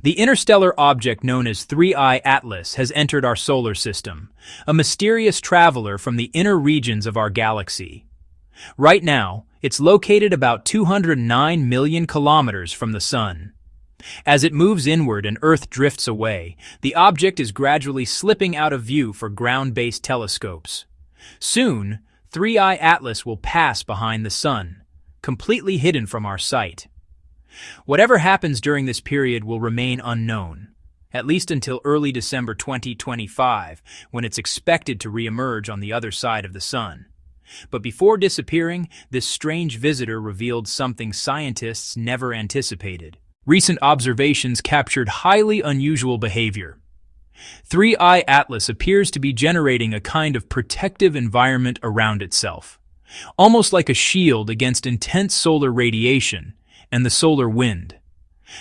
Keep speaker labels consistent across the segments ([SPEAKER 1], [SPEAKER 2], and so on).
[SPEAKER 1] The interstellar object known as 3I Atlas has entered our solar system, a mysterious traveler from the inner regions of our galaxy. Right now, it's located about 209 million kilometers from the Sun. As it moves inward and Earth drifts away, the object is gradually slipping out of view for ground-based telescopes. Soon, 3I Atlas will pass behind the Sun, completely hidden from our sight. Whatever happens during this period will remain unknown, at least until early December 2025, when it's expected to re-emerge on the other side of the Sun. But before disappearing, this strange visitor revealed something scientists never anticipated. Recent observations captured highly unusual behavior. 3I Atlas appears to be generating a kind of protective environment around itself, almost like a shield against intense solar radiation and the solar wind.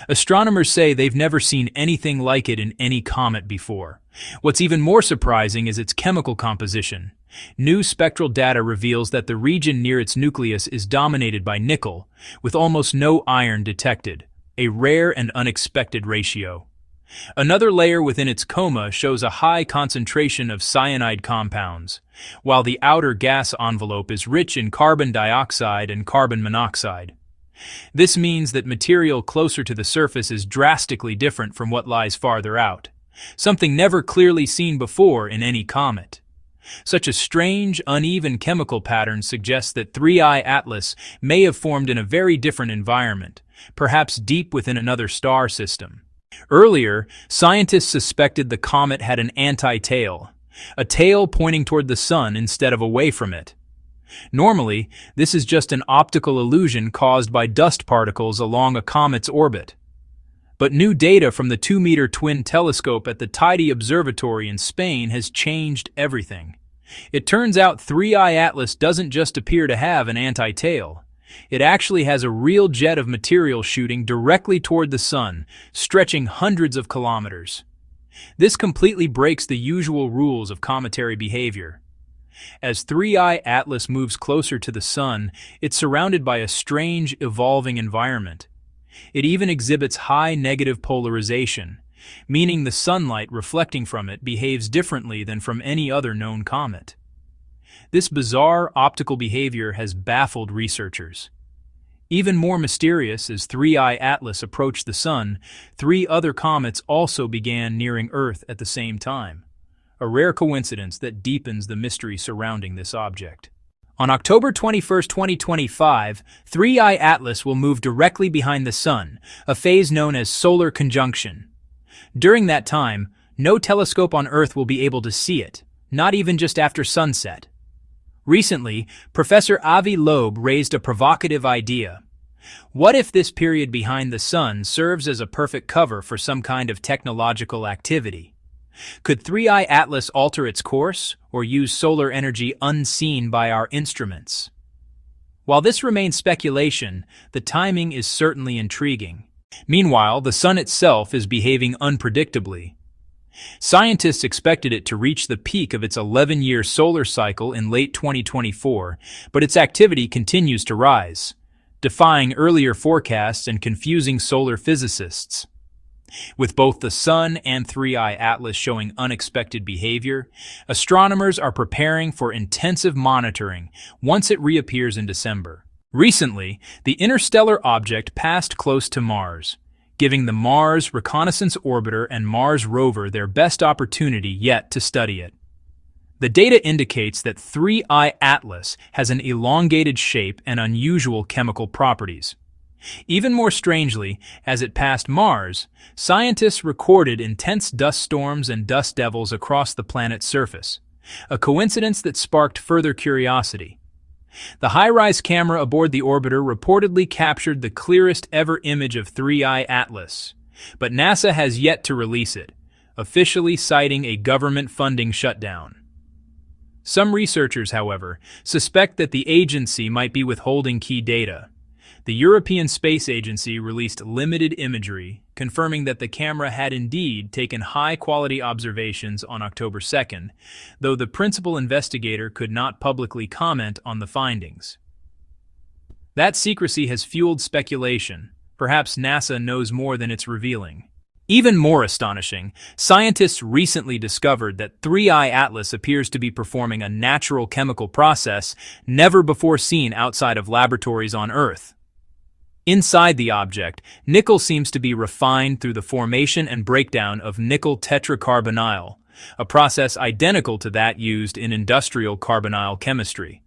[SPEAKER 1] Astronomers say they've never seen anything like it in any comet before. What's even more surprising is its chemical composition. New spectral data reveals that the region near its nucleus is dominated by nickel, with almost no iron detected, a rare and unexpected ratio. Another layer within its coma shows a high concentration of cyanide compounds, while the outer gas envelope is rich in carbon dioxide and carbon monoxide. This means that material closer to the surface is drastically different from what lies farther out, something never clearly seen before in any comet. Such a strange, uneven chemical pattern suggests that 3I Atlas may have formed in a very different environment, perhaps deep within another star system. Earlier, scientists suspected the comet had an anti-tail, a tail pointing toward the Sun instead of away from it. Normally, this is just an optical illusion caused by dust particles along a comet's orbit. But new data from the 2-meter twin telescope at the Teide Observatory in Spain has changed everything. It turns out 3I Atlas doesn't just appear to have an anti-tail. It actually has a real jet of material shooting directly toward the Sun, stretching hundreds of kilometers. This completely breaks the usual rules of cometary behavior. As 3I Atlas moves closer to the Sun, it's surrounded by a strange, evolving environment. It even exhibits high negative polarization, meaning the sunlight reflecting from it behaves differently than from any other known comet. This bizarre optical behavior has baffled researchers. Even more mysterious, as 3I Atlas approached the Sun, 3 other comets also began nearing Earth at the same time. A rare coincidence that deepens the mystery surrounding this object. On October 21, 2025, 3I Atlas will move directly behind the Sun, a phase known as solar conjunction. During that time, no telescope on Earth will be able to see it, not even just after sunset. Recently, Professor Avi Loeb raised a provocative idea. What if this period behind the Sun serves as a perfect cover for some kind of technological activity? Could 3I Atlas alter its course, or use solar energy unseen by our instruments? While this remains speculation, the timing is certainly intriguing. Meanwhile, the Sun itself is behaving unpredictably. Scientists expected it to reach the peak of its 11-year solar cycle in late 2024, but its activity continues to rise, defying earlier forecasts and confusing solar physicists. With both the Sun and 3I Atlas showing unexpected behavior, astronomers are preparing for intensive monitoring once it reappears in December. Recently, the interstellar object passed close to Mars, giving the Mars Reconnaissance Orbiter and Mars rover their best opportunity yet to study it. The data indicates that 3I Atlas has an elongated shape and unusual chemical properties. Even more strangely, as it passed Mars, scientists recorded intense dust storms and dust devils across the planet's surface, a coincidence that sparked further curiosity. The high-res camera aboard the orbiter reportedly captured the clearest ever image of 3I Atlas, but NASA has yet to release it, officially citing a government funding shutdown. Some researchers, however, suspect that the agency might be withholding key data. The European Space Agency released limited imagery, confirming that the camera had indeed taken high-quality observations on October 2nd, though the principal investigator could not publicly comment on the findings. That secrecy has fueled speculation. Perhaps NASA knows more than it's revealing. Even more astonishing, scientists recently discovered that 3I Atlas appears to be performing a natural chemical process never before seen outside of laboratories on Earth. Inside the object, nickel seems to be refined through the formation and breakdown of nickel tetracarbonyl, a process identical to that used in industrial carbonyl chemistry.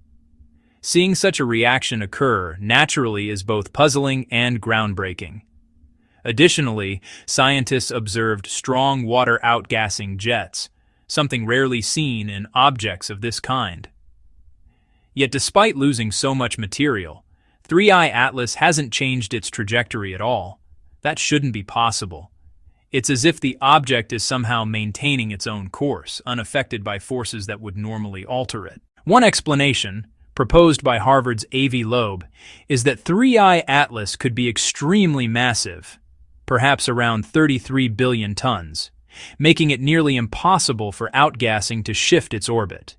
[SPEAKER 1] Seeing such a reaction occur naturally is both puzzling and groundbreaking. Additionally, scientists observed strong water outgassing jets, something rarely seen in objects of this kind. Yet despite losing so much material, 3I Atlas hasn't changed its trajectory at all. That shouldn't be possible. It's as if the object is somehow maintaining its own course, unaffected by forces that would normally alter it. One explanation, proposed by Harvard's Avi Loeb, is that 3I Atlas could be extremely massive, perhaps around 33 billion tons, making it nearly impossible for outgassing to shift its orbit.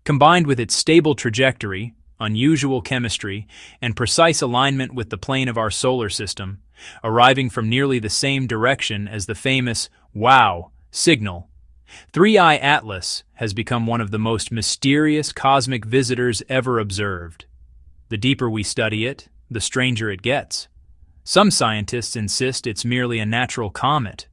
[SPEAKER 1] Combined with its stable trajectory, unusual chemistry, and precise alignment with the plane of our solar system, arriving from nearly the same direction as the famous WOW signal, 3I Atlas has become one of the most mysterious cosmic visitors ever observed. The deeper we study it, the stranger it gets. Some scientists insist it's merely a natural comet.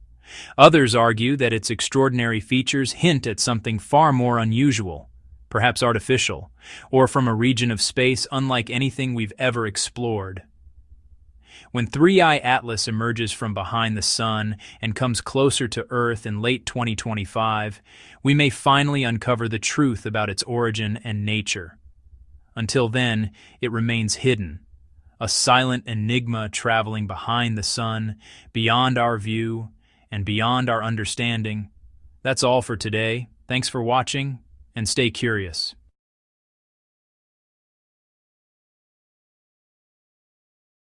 [SPEAKER 1] Others argue that its extraordinary features hint at something far more unusual, perhaps artificial, or from a region of space unlike anything we've ever explored. When 3I Atlas emerges from behind the Sun and comes closer to Earth in late 2025, we may finally uncover the truth about its origin and nature. Until then, it remains hidden, a silent enigma traveling behind the Sun, beyond our view, and beyond our understanding. That's all for today. Thanks for watching, and stay curious.